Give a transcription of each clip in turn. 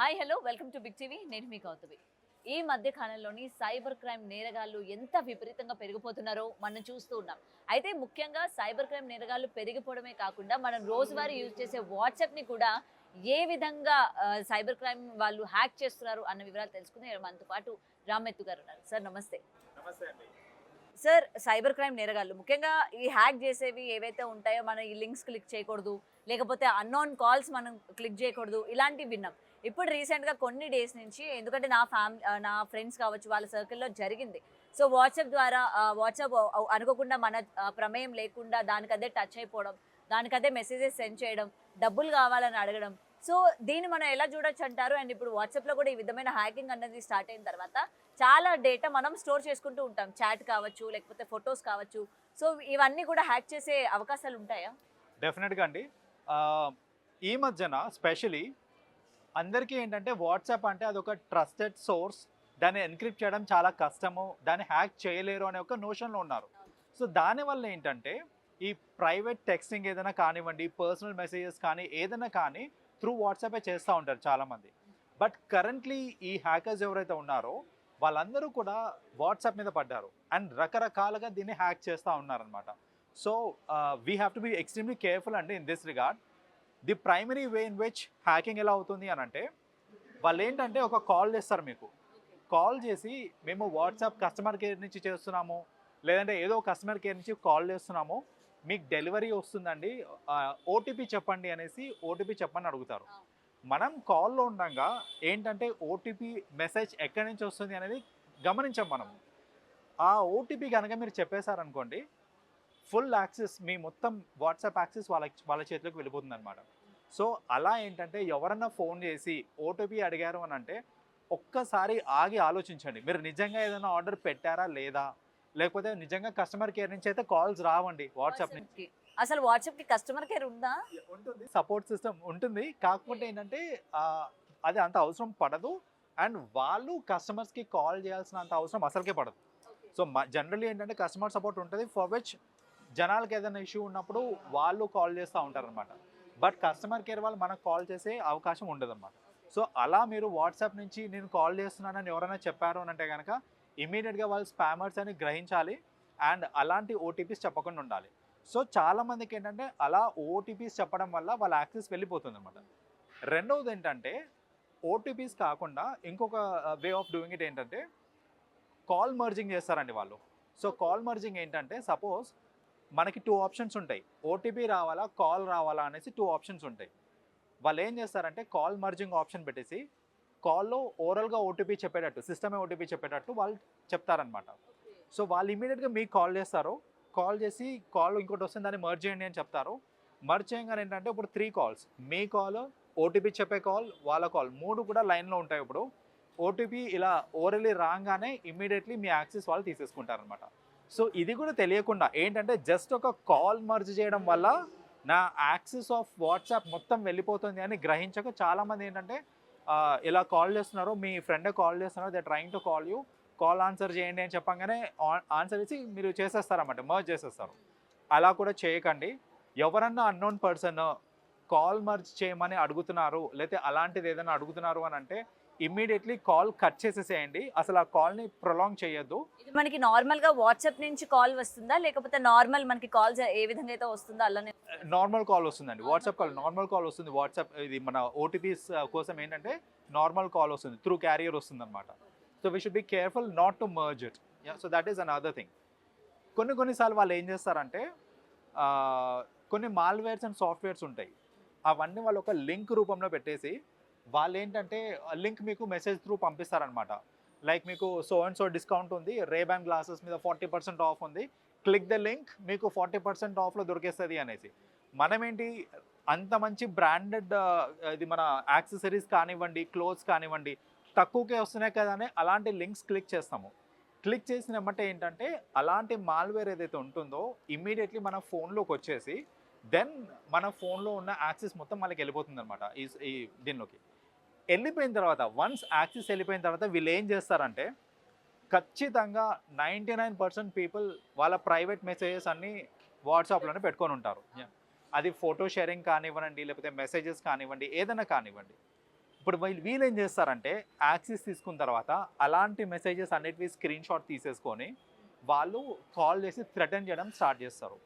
Hi hello welcome to big TV. నేను మీ గౌతమి. ఈ మధ్య కాలంలోని సైబర్ క్రైమ్ నేరగాళ్ళు ఎంత విపరీతంగా పెరిగిపోతున్నారో మనం చూస్తూ ఉన్నాం. అయితే ముఖ్యంగా సైబర్ క్రైమ్ నేరగాళ్ళు పెరిగిపోవడమే కాకుండా మనం రోజువారీ యూజ్ చేసే వాట్సాప్ని కూడా ఏ విధంగా సైబర్ క్రైమ్ వాళ్ళు హ్యాక్ చేస్తున్నారు అన్న వివరాలు తెలుసుకుని మనతో పాటు రామెత్తు గారు ఉన్నారు. సార్ నమస్తే. నమస్తే అండి. సార్, సైబర్ క్రైమ్ నేరగాళ్ళు ముఖ్యంగా ఈ హ్యాక్ చేసేవి ఏవైతే ఉంటాయో మనం ఈ లింక్స్ క్లిక్ చేయకూడదు, లేకపోతే అన్నోన్ కాల్స్ మనం క్లిక్ చేయకూడదు, ఇలాంటివి విన్నాం. ఇప్పుడు రీసెంట్గా కొన్ని డేస్ నుంచి, ఎందుకంటే నా ఫ్రెండ్స్ కావచ్చు వాళ్ళ సర్కిల్లో జరిగింది. సో వాట్సాప్ ద్వారా వాట్సాప్ అనుకోకుండా మన ప్రమేయం లేకుండా దానికదే టచ్ అయిపోవడం, దానికదే మెసేజెస్ సెండ్ చేయడం, డబ్బులు కావాలని అడగడం. సో దీన్ని మనం ఎలా చూడొచ్చు అంటారు? అండ్ ఇప్పుడు వాట్సాప్లో కూడా ఈ విధమైన హ్యాకింగ్ అన్నది స్టార్ట్ అయిన తర్వాత చాలా డేటా మనం స్టోర్ చేసుకుంటూ ఉంటాం. చాట్ కావచ్చు, లేకపోతే ఫొటోస్ కావచ్చు. సో ఇవన్నీ కూడా హ్యాక్ చేసే అవకాశాలు ఉంటాయా? డెఫినెట్‌గా అండి. ఈ మధ్యన స్పెషల్లీ అందరికీ ఏంటంటే వాట్సాప్ అంటే అదొక ట్రస్టెడ్ సోర్స్. దాన్ని ఎన్క్రిప్ట్ చేయడం చాలా కష్టము. దాన్ని హ్యాక్ చేయలేరు అనే ఒక నోషన్‌లో ఉన్నారు. సో దానివల్ల ఏంటంటే ఈ ప్రైవేట్ టెక్స్టింగ్ ఏదైనా కానివ్వండి, పర్సనల్ మెసేజెస్ కానీ ఏదైనా కానీ త్రూ వాట్సాపే చేస్తూ ఉంటారు చాలామంది. బట్ కరెంట్లీ ఈ హ్యాకర్స్ ఎవరైతే ఉన్నారో వాళ్ళందరూ కూడా వాట్సాప్ మీద పడ్డారు అండ్ రకరకాలుగా దీన్ని హ్యాక్ చేస్తూ ఉన్నారనమాట. So we have to be extremely careful అండి in this regard. The primary way in which hacking ఎలా అవుతుంది అని అంటే, వాళ్ళు ఏంటంటే ఒక కాల్ చేస్తారు మీకు. కాల్ చేసి మేము వాట్సాప్ కస్టమర్ కేర్ నుంచి చేస్తున్నాము, లేదంటే ఏదో కస్టమర్ కేర్ నుంచి కాల్ చేస్తున్నాము, మీకు డెలివరీ వస్తుందండి, ఓటీపీ చెప్పండి అనేసి ఓటీపీ చెప్పని అడుగుతారు. మనం కాల్లో ఉండగా ఏంటంటే ఓటీపీ మెసేజ్ ఎక్కడి నుంచి వస్తుంది అనేది గమనించాం మనం. ఆ ఓటీపీ కనుక మీరు చెప్పేశారనుకోండి, ఫుల్ యాక్సెస్ మీ మొత్తం వాట్సాప్ యాక్సెస్ వాళ్ళ చేతిలోకి వెళ్ళిపోతుంది అనమాట. సో అలా ఏంటంటే ఎవరన్నా ఫోన్ చేసి ఓటీపీ అడిగారు అని అంటే ఒక్కసారి ఆగి ఆలోచించండి. మీరు నిజంగా ఏదైనా ఆర్డర్ పెట్టారా లేదా, లేకపోతే నిజంగా కస్టమర్ కేర్ నుంచి అయితే కాల్స్ రావండి వాట్సాప్ నుంచి. అసలు వాట్సాప్కి కస్టమర్ కేర్ ఉందా? ఉంటుంది, సపోర్ట్ సిస్టమ్ ఉంటుంది. కాకపోతే ఏంటంటే అది అంత అవసరం పడదు. అండ్ వాళ్ళు కస్టమర్స్కి కాల్ చేయాల్సినంత అవసరం అసలుకే పడదు. సో జనరల్లీ ఏంటంటే కస్టమర్ సపోర్ట్ ఉంటుంది, ఫర్ విచ్ జనాలకి ఏదైనా ఇష్యూ ఉన్నప్పుడు వాళ్ళు కాల్ చేస్తూ ఉంటారనమాట. బట్ కస్టమర్ కేర్ వాళ్ళు మనకు కాల్ చేసే అవకాశం ఉండదన్నమాట. సో అలా మీరు వాట్సాప్ నుంచి నేను కాల్ చేస్తున్నానని ఎవరైనా చెప్పారు అని అంటే కనుక ఇమీడియట్గా వాళ్ళు స్పామర్స్ అని గ్రహించాలి అండ్ అలాంటి ఓటీపీస్ చెప్పకుండా ఉండాలి. సో చాలామందికి ఏంటంటే అలా ఓటీపీస్ చెప్పడం వల్ల వాళ్ళ యాక్సెస్ వెళ్ళిపోతుంది అనమాట. రెండవది ఏంటంటే ఓటీపీస్ కాకుండా ఇంకొక వే ఆఫ్ డూయింగ్ ఇట్ ఏంటంటే కాల్ మర్జింగ్ చేస్తారండి వాళ్ళు. సో కాల్ మర్జింగ్ ఏంటంటే సపోజ్ మనకి 2 ఆప్షన్స్ ఉంటాయి, ఓటీపీ రావాలా కాల్ రావాలా అనేసి 2 ఆప్షన్స్ ఉంటాయి. వాళ్ళు ఏం చేస్తారంటే కాల్ మర్జింగ్ ఆప్షన్ పెట్టేసి కాల్లో ఓరల్గా ఓటీపీ చెప్పేటట్టు, సిస్టమే ఓటీపీ చెప్పేటట్టు వాళ్ళు చెప్తారనమాట. సో వాళ్ళు ఇమీడియట్గా మీకు కాల్ చేస్తారు, కాల్ చేసి కాల్ ఇంకోటి వస్తుంది దాన్ని మర్జ్ చేయండి అని చెప్తారు. మర్జ్ చేయగానే ఏంటంటే ఇప్పుడు 3 కాల్స్, మీ కాల్, ఓటీపీ చెప్పే కాల్, వాళ్ళ కాల్ 3 కూడా లైన్లో ఉంటాయి. ఇప్పుడు ఓటీపీ ఇలా ఓరల్లీ రాగానే ఇమీడియట్లీ మీ యాక్సెస్ వాళ్ళు తీసేసుకుంటారనమాట. సో ఇది కూడా తెలియకుండా ఏంటంటే జస్ట్ ఒక కాల్ మర్జ్ చేయడం వల్ల నా యాక్సెస్ ఆఫ్ వాట్సాప్ మొత్తం వెళ్ళిపోతుంది అని గ్రహించక చాలామంది ఏంటంటే ఇలా కాల్ చేస్తున్నారు, మీ ఫ్రెండే కాల్ చేస్తున్నారు, they trying to call you, call answer చేయండి అని చెప్పగానే ఆన్సర్ ఇచ్చి మీరు చేసేస్తారన్నమాట, మర్జ్ చేసేస్తారు. అలా కూడా చేయకండి. ఎవరన్నా అన్నోన్ పర్సన్ కాల్ మర్జ్ చేయమని అడుగుతున్నారు, లేకపోతే అలాంటిది ఏదైనా అడుగుతున్నారు అని అంటే ఇమ్మీడియట్లీ కాల్ కట్ చేసేసేయండి. అసలు ఆ కాల్ని ప్రొలాంగ్ చేయొద్దు. ఇది మనకి నార్మల్గా వాట్సాప్ నుంచి కాల్ వస్తుందా, లేకపోతే నార్మల్ మనకి కాల్స్ ఏ విధంగా అయితే వస్తుందో అలానే? నార్మల్ కాల్ వస్తుందండి, వాట్సాప్ కాల్ నార్మల్ కాల్ వస్తుంది. వాట్సాప్ ఇది మన ఓటీపీస్ కోసం ఏంటంటే నార్మల్ కాల్ వస్తుంది, త్రూ క్యారియర్ వస్తుంది అనమాట. So we should be careful not to merge it. So that is an other thing. కొన్నిసార్లు వాళ్ళు ఏం చేస్తారంటే కొన్ని మాల్వేర్స్ అండ్ సాఫ్ట్వేర్స్ ఉంటాయి, అవన్నీ వాళ్ళు ఒక లింక్ రూపంలో పెట్టేసి వాళ్ళు ఏంటంటే లింక్ మీకు మెసేజ్ త్రూ పంపిస్తారనమాట. లైక్ మీకు సో అండ్ సో డిస్కౌంట్ ఉంది, రేబాన్ గ్లాసెస్ మీద 40% ఆఫ్ ఉంది, క్లిక్ ద లింక్, మీకు 40% ఆఫ్లో దొరికేస్తుంది అనేసి. మనం ఏంటి అంత మంచి బ్రాండెడ్ ఇది మన యాక్సెసరీస్ కానివ్వండి, క్లోత్స్ కానివ్వండి తక్కువకే వస్తున్నాయి కదా అని అలాంటి లింక్స్ క్లిక్ చేస్తాము. క్లిక్ చేసిన వెంబటే ఏంటంటే అలాంటి మాల్వేర్ ఏదైతే ఉంటుందో ఇమ్మీడియట్లీ మన ఫోన్లోకి వచ్చేసి దెన్ మన ఫోన్లో ఉన్న యాక్సెస్ మొత్తం మనకి వెళ్ళిపోతుంది అనమాట. ఈ దీనిలోకి వెళ్ళిపోయిన తర్వాత వన్స్ యాక్సెస్ వెళ్ళిపోయిన తర్వాత వీళ్ళు ఏం చేస్తారంటే ఖచ్చితంగా 99% పీపుల్ వాళ్ళ ప్రైవేట్ మెసేజెస్ అన్నీ వాట్సాప్లోనే పెట్టుకొని ఉంటారు. అది ఫోటో షేరింగ్ కానివ్వండి, లేకపోతే మెసేజెస్ కానివ్వండి, ఏదైనా కానివ్వండి. ఇప్పుడు వీళ్ళు ఏం చేస్తారంటే యాక్సెస్ తీసుకున్న తర్వాత అలాంటి మెసేజెస్ అన్నిటివి స్క్రీన్ షాట్ తీసేసుకొని వాళ్ళు కాల్ చేసి థ్రెటన్ చేయడం స్టార్ట్ చేస్తారు.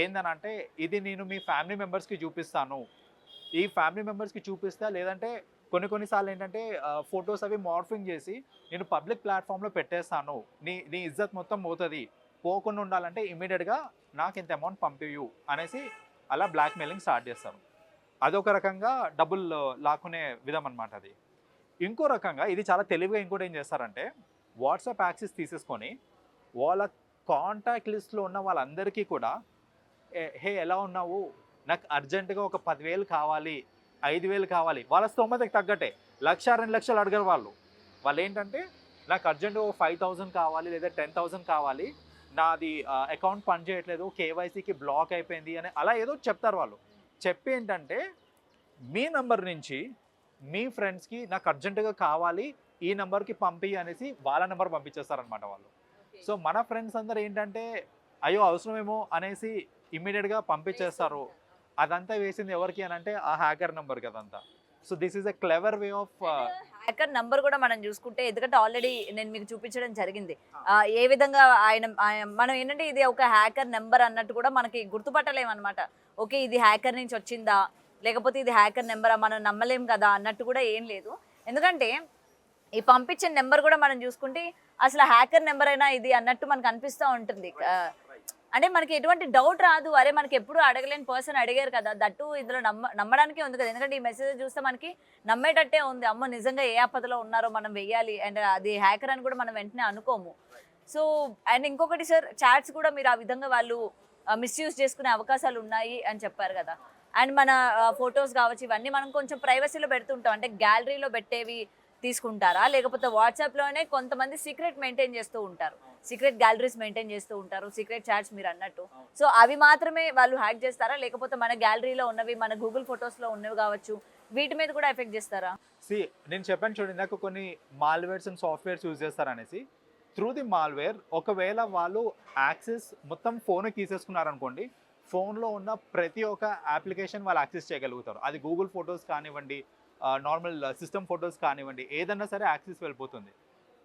ఏందనంటే ఇది నేను మీ ఫ్యామిలీ మెంబర్స్కి చూపిస్తాను, ఈ ఫ్యామిలీ మెంబర్స్కి చూపిస్తా, లేదంటే కొన్నిసార్లు ఏంటంటే ఫొటోస్ అవి మార్ఫింగ్ చేసి నేను పబ్లిక్ ప్లాట్ఫామ్లో పెట్టేస్తాను, నీ ఇజ్జత్ మొత్తం పోతుంది, పోకుండా ఉండాలంటే ఇమీడియట్గా నాకు ఇంత అమౌంట్ పంపియు అనేసి అలా బ్లాక్మెయిలింగ్ స్టార్ట్ చేస్తారు. అదొక రకంగా డబ్బులు లాక్కునే విధం అనమాట అది. ఇంకో రకంగా ఇది చాలా తెలివిగా ఇంకోటి ఏం చేస్తారంటే వాట్సాప్ యాక్సెస్ తీసేసుకొని వాళ్ళ కాంటాక్ట్ లిస్ట్లో ఉన్న వాళ్ళందరికీ కూడా హే ఎలా ఉన్నావు, నాకు అర్జెంటుగా ఒక 10,000 కావాలి, 5,000 కావాలి, వాళ్ళ స్తోమతకి తగ్గట్టే 1,00,000 2,00,000 అడగరు వాళ్ళు ఏంటంటే నాకు అర్జెంటుగా 5,000 కావాలి లేదా 10,000 కావాలి, నాది అకౌంట్ పనిచేయట్లేదు, కేవైసీకి బ్లాక్ అయిపోయింది అని అలా ఏదో చెప్తారు వాళ్ళు. చెప్పి ఏంటంటే మీ నంబర్ నుంచి మీ ఫ్రెండ్స్కి నాకు అర్జెంటుగా కావాలి, ఈ నెంబర్కి పంపి అనేసి వాళ్ళ నెంబర్ పంపించేస్తారనమాట వాళ్ళు. సో మన ఫ్రెండ్స్ అందరు ఏంటంటే అయ్యో అవసరమేమో అనేసి ఇమ్మీడియట్గా పంపించేస్తారు. అదంతా వేసింది ఎవరికి అని అంటే ఆ హ్యాకర్ నెంబర్కి అదంతా. So this is a clever way of hacker number కూడా మనం చూసుకుంటే, ఎందుకంటే ఆల్రెడీ నేను మీకు చూపించడం జరిగింది ఏ విధంగా మనం ఏంటంటే ఇది ఒక హ్యాకర్ నెంబర్ అన్నట్టు కూడా మనకి గుర్తుపట్టలేమన్నమాట. ఓకే ఇది హ్యాకర్ నుంచి వచ్చిందా లేకపోతే ఇది హ్యాకర్ నెంబరా మనం నమ్మలేం కదా అన్నట్టు కూడా ఏం లేదు. ఎందుకంటే ఈ పంపించిన నెంబర్ కూడా మనం చూసుకుంటే అసలు హ్యాకర్ నెంబర్ అయినా ఇది అన్నట్టు మనకు అనిపిస్తూ ఉంటుంది. అంటే మనకి ఎటువంటి డౌట్ రాదు, అరే మనకి ఎప్పుడు అడగలేని పర్సన్ అడిగారు కదా, దట్టు ఇందులో నమ్మడానికే ఉంది కదా. ఎందుకంటే ఈ మెసేజ్ చూస్తే మనకి నమ్మేటట్టే ఉంది, అమ్మో నిజంగా ఏ ఆపదలో ఉన్నారో మనం వెయ్యాలి అండ్ అది హ్యాకర్ అని కూడా మనం వెంటనే అనుకోము. సో అండ్ ఇంకొకటి సార్, చాట్స్ కూడా మీరు ఆ విధంగా వాళ్ళు మిస్యూజ్ చేసుకునే అవకాశాలు ఉన్నాయి అని చెప్పారు కదా. అండ్ మన ఫొటోస్ కావచ్చు ఇవన్నీ మనం కొంచెం ప్రైవసీలో పెడుతుంటాం, అంటే గ్యాలరీలో పెట్టేవి తీసుకుంటారా లేకపోతే వాట్సాప్లోనే కొంతమంది సీక్రెట్ మెయింటైన్ చేస్తూ ఉంటారు, సీక్రెట్ గ్యాలరీస్ మెయింటైన్ చేస్తూ ఉంటారు, సీక్రెట్ చాట్స్ మీరు అన్నట్టు. సో అవి మాత్రమే వాళ్ళు హ్యాక్ చేస్తారా లేకపోతే మన గ్యాలరీలో ఉన్నవి మన గూగుల్ ఫొటోస్లో ఉన్నవి కావచ్చు వీటి మీద కూడా ఎఫెక్ట్ చేస్తారా? నేను చెప్పాను చూడండి, నాకు కొన్ని మాల్వేర్స్ అండ్ సాఫ్ట్వేర్స్ యూజ్ చేస్తారనేసి. త్రూ ది మాల్వేర్ ఒకవేళ వాళ్ళు యాక్సెస్ మొత్తం ఫోన్ తీసేసుకున్నారనుకోండి, ఫోన్లో ఉన్న ప్రతి ఒక్క అప్లికేషన్ వాళ్ళు యాక్సెస్ చేయగలుగుతారు. అది గూగుల్ ఫొటోస్ కానివ్వండి, నార్మల్ సిస్టమ్ ఫొటోస్ కానివ్వండి, ఏదన్నా సరే యాక్సెస్ వెళ్ళిపోతుంది.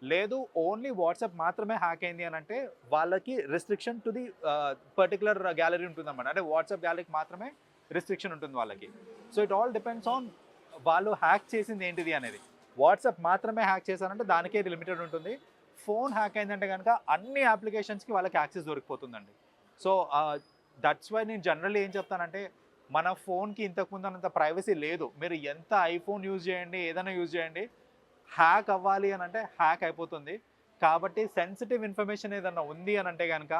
లేదు ఓన్లీ వాట్సాప్ మాత్రమే హ్యాక్ అయింది అని అంటే వాళ్ళకి restriction to the particular gallery ఉంటుంది అన్నమాట. అంటే వాట్సాప్ గ్యాలరీకి మాత్రమే రిస్ట్రిక్షన్ ఉంటుంది వాళ్ళకి. So it all depends on వాళ్ళు హ్యాక్ చేసింది ఏంటిది అనేది. వాట్సాప్ మాత్రమే హ్యాక్ చేశారంటే దానికే లిమిటెడ్ ఉంటుంది. ఫోన్ హ్యాక్ అయిందంటే కనుక అన్ని అప్లికేషన్స్కి వాళ్ళకి యాక్సెస్ దొరికిపోతుందండి. సో దట్స్ వై నేను జనరల్లీ ఏం చెప్తానంటే మన ఫోన్కి ఇంతకుముందు అంత ప్రైవసీ లేదు. మీరు ఎంత ఐఫోన్ యూజ్ చేయండి, ఏదైనా యూజ్ చేయండి, హ్యాక్ అవ్వాలి అని అంటే హ్యాక్ అయిపోతుంది. కాబట్టి సెన్సిటివ్ ఇన్ఫర్మేషన్ ఏదైనా ఉంది అని అంటే కనుక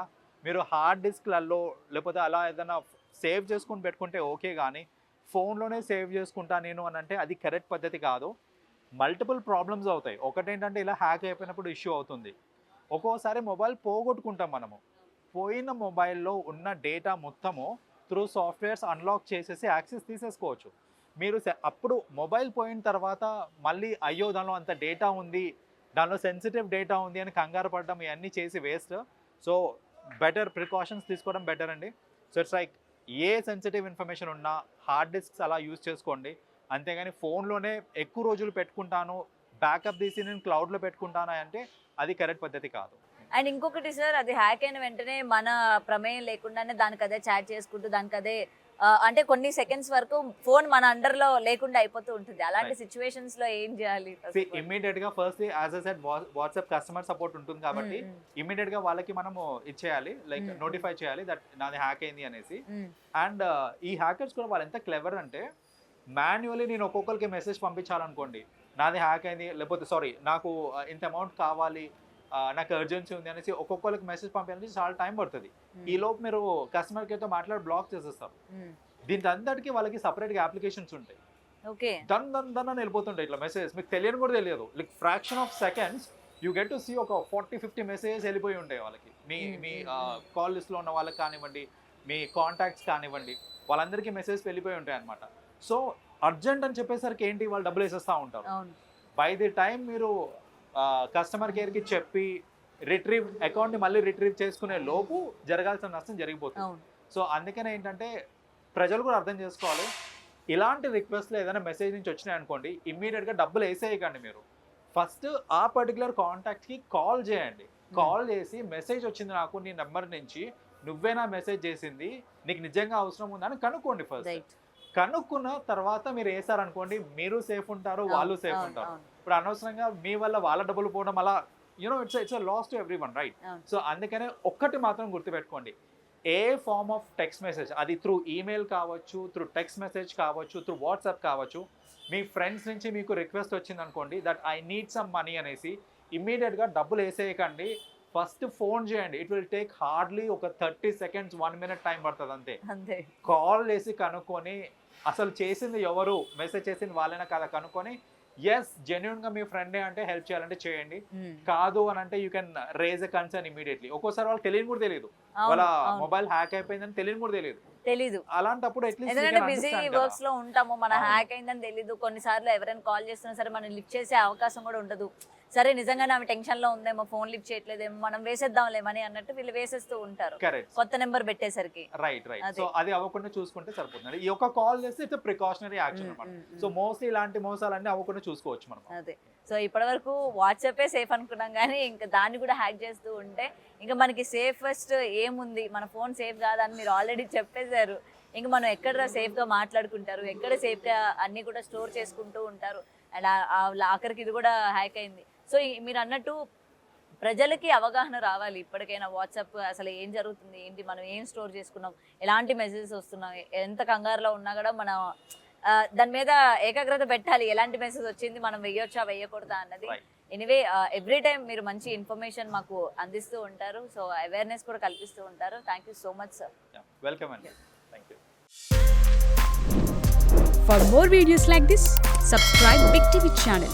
మీరు హార్డ్ డిస్క్లలో లేకపోతే అలా ఏదైనా సేవ్ చేసుకుని పెట్టుకుంటే ఓకే, కానీ ఫోన్లోనే సేవ్ చేసుకుంటా నేను అని అంటే అది కరెక్ట్ పద్ధతి కాదు. మల్టిపుల్ ప్రాబ్లమ్స్ అవుతాయి. ఒకటేంటంటే ఇలా హ్యాక్ అయిపోయినప్పుడు ఇష్యూ అవుతుంది. ఒక్కోసారి మొబైల్ పోగొట్టుకుంటాం మనము. పోయిన మొబైల్లో ఉన్న డేటా మొత్తము త్రూ సాఫ్ట్వేర్స్ అన్లాక్ చేసేసి యాక్సెస్ తీసేసుకోవచ్చు. మీరు అప్పుడు మొబైల్ పోయిన తర్వాత మళ్ళీ అయ్యో దానిలో అంత డేటా ఉంది, దానిలో సెన్సిటివ్ డేటా ఉంది అని కంగారు పడడం ఇవన్నీ చేసి వేస్ట్. సో బెటర్ ప్రికాషన్స్ తీసుకోవడం బెటర్ అండి. So it's like A sensitive information ఉన్నా హార్డ్ డిస్క్స్ అలా యూజ్ చేసుకోండి. అంతేగాని ఫోన్లోనే ఎక్కువ రోజులు పెట్టుకుంటాను, బ్యాకప్ తీసి నేను క్లౌడ్లో పెట్టుకుంటాను అంటే అది కరెక్ట్ పద్ధతి కాదు. అండ్ ఇంకొకటి సార్, అది హ్యాక్ అయిన వెంటనే మన ప్రమేయం లేకుండానే దానికి అదే చాట్ చేసుకుంటూ దానికి అదే అంటే కొన్ని సెకండ్స్ వరకు ఫోన్ మన అండర్లో లేకుండా అయిపోతూ ఉంటుంది. అలాంటి సిచ్యువేషన్స్ లో ఏం చేయాలి? ఇమ్మీడియట్ గా first as I said WhatsApp customer support ఉంటుంది కాబట్టి ఇమ్మీడియట్ గా వాళ్ళకి మనము ఇచ్చేయాలి, లైక్ నోటిఫై చేయాలి దట్ నాది హ్యాక్ అయింది అనేసి. అండ్ ఈ హ్యాకర్స్ కూడా వాళ్ళు ఎంత క్లెవర్ అంటే మాన్యువల్లీ నేను ఒక్కొక్కరికి మెసేజ్ పంపించాలనుకోండి, నాది హ్యాక్ అయింది లేకపోతే సారీ నాకు ఇంత అమౌంట్ కావాలి, నాకు అర్జెన్సీ ఉంది అనేసి ఒక్కొక్కరికి మెసేజ్ పంపించాలని చాలా టైం పడుతుంది. ఈ లోపు మీరు కస్టమర్ కేర్తో మాట్లాడి బ్లాక్ చేసేస్తారు. దీని అంతటికి వాళ్ళకి సపరేట్గా అప్లికేషన్స్ ఉంటాయి. దన్ వెళ్ళిపోతుంటాయి ఇట్లా మెసేజ్, మీకు తెలియని కూడా తెలియదు. Like fraction of seconds you get to see ఒక 40-50 మెసేజెస్ వెళ్ళిపోయి ఉంటాయి వాళ్ళకి. మీ కాల్ లిస్ట్లో ఉన్న వాళ్ళకి కానివ్వండి, మీ కాంటాక్ట్స్ కానివ్వండి, వాళ్ళందరికీ మెసేజ్ వెళ్ళిపోయి ఉంటాయి అనమాట. సో అర్జెంట్ అని చెప్పేసరికి ఏంటి వాళ్ళు డబ్బులు వేసేస్తూ ఉంటారు. బై ది టైం మీరు కస్టమర్ కేర్కి చెప్పి అకౌంట్ని మళ్ళీ రిట్రీవ్ చేసుకునే లోపు జరగాల్సిన నష్టం జరిగిపోతుంది. సో అందుకనే ఏంటంటే ప్రజలు కూడా అర్థం చేసుకోవాలి, ఇలాంటి రిక్వెస్ట్లు ఏదైనా మెసేజ్ నుంచి వచ్చినాయి అనుకోండి, ఇమ్మీడియట్గా డబ్బులు వేసేయకండి మీరు. ఫస్ట్ ఆ పర్టికులర్ కాంటాక్ట్కి కాల్ చేయండి. కాల్ చేసి మెసేజ్ వచ్చింది నాకు నీ నెంబర్ నుంచి, నువ్వేనా మెసేజ్ చేసింది, నీకు నిజంగా అవసరం ఉందని కనుక్కోండి ఫస్ట్. కనుక్కున్న తర్వాత మీరు వేసారనుకోండి, మీరు సేఫ్ ఉంటారు, వాళ్ళు సేఫ్ ఉంటారు. ఇప్పుడు అనవసరంగా మీ వల్ల వాళ్ళ డబ్బులు పోవడం అలా it's a loss to everyone, right? So అందుకనే ఒక్కటి మాత్రం గుర్తుపెట్టుకోండి, a form of text message, అది త్రూ ఈమెయిల్ కావచ్చు, త్రూ టెక్స్ట్ మెసేజ్ కావచ్చు, త్రూ వాట్సాప్ కావచ్చు, మీ ఫ్రెండ్స్ నుంచి మీకు రిక్వెస్ట్ వచ్చింది అనుకోండి that I need some money అనేసి, ఇమ్మీడియట్గా డబ్బులు వేసేయకండి, ఫస్ట్ ఫోన్ చేయండి. ఇట్ విల్ టేక్ హార్డ్లీ ఒక 30 seconds 1 minute టైం పడుతుంది అంతే. కాల్ చేసి కనుక్కొని అసలు చేసింది ఎవరు, మెసేజ్ చేసింది వాళ్ళైనా కదా కనుక్కొని, ఎస్ జెన్యున్ గా మీ ఫ్రెండే అంటే హెల్ప్ చేయాలంటే చేయండి, కాదు అని అంటే you can raise a concern immediately. ఒక్కోసారి వాళ్ళు తెలియని కూడా తెలియదు, వాళ్ళ మొబైల్ హ్యాక్ అయిపోయిందని తెలియని కూడా తెలియదు. అలాంటప్పుడు ఎందుకంటే బిజీ వర్క్స్ లో ఉంటాము, మన హ్యాక్ అయిందని తెలీదు. కొన్నిసార్లు ఎవరైనా కాల్ చేస్తున్నా సరే మనం లిఫ్ట్ చేసే అవకాశం కూడా ఉండదు. సరే నిజంగానే ఆమె టెన్షన్ లో ఉందేమో, ఫోన్ లిఫ్ట్ చేయట్లేదేమో, మనం వేసేద్దాంలేమని అన్నట్టు వీళ్ళు వేసేస్తూ ఉంటారు కొత్త నెంబర్ పెట్టేసరికి. రైట్. సో అది అవ్వకుండా చూసుకుంటే సరిపోతుంది. ఈ ఒక కాల్ చేస్తే ఇట్స్ ప్రికాషనరీ యాక్షన్ అన్నమాట. సో మోస్ట్లీ ఇలాంటి మోసాలన్నీ అవ్వకుండా చూసుకోవచ్చు మనం. అదే. సో ఇప్పటి వరకు వాట్సాపే సేఫ్ అనుకున్నాం, కానీ ఇంకా దాన్ని కూడా హ్యాక్ చేస్తూ ఉంటే ఇంకా మనకి సేఫెస్ట్ ఏముంది, మన ఫోన్ సేఫ్ కాదని మీరు ఆల్రెడీ చెప్పేశారు. ఇంకా మనం ఎక్కడ సేఫ్గా మాట్లాడుకుంటారు, ఎక్కడ సేఫ్గా అన్నీ కూడా స్టోర్ చేసుకుంటూ ఉంటారు. అండ్ ఆఖరికి ఇది కూడా హ్యాక్ అయింది. సో మీరు అన్నట్టు ప్రజలకి అవగాహన రావాలి ఇప్పటికైనా, వాట్సాప్ అసలు ఏం జరుగుతుంది ఏంటి, మనం ఏం స్టోర్ చేసుకున్నాం, ఎలాంటి మెసేజెస్ వస్తున్నాయి, ఎంత కంగారులో ఉన్నా కూడా మనం దాని మీద ఏకాగ్రత పెట్టాలి. ఎలాంటి మెసేజ్ వచ్చింది, మనం వెయ్యొచ్చా వెయ్యకూడదా అన్నది. ఎనీవే ఎవ్రీ టైం మీరు మంచి ఇన్ఫర్మేషన్ మాకు అందిస్తూ ఉంటారు, సో అవేర్నెస్ కూడా కల్పిస్తూ ఉంటారు. Thank you so much sir. Welcome అండి. Thank you. For more videos like this, subscribe Big TV channel.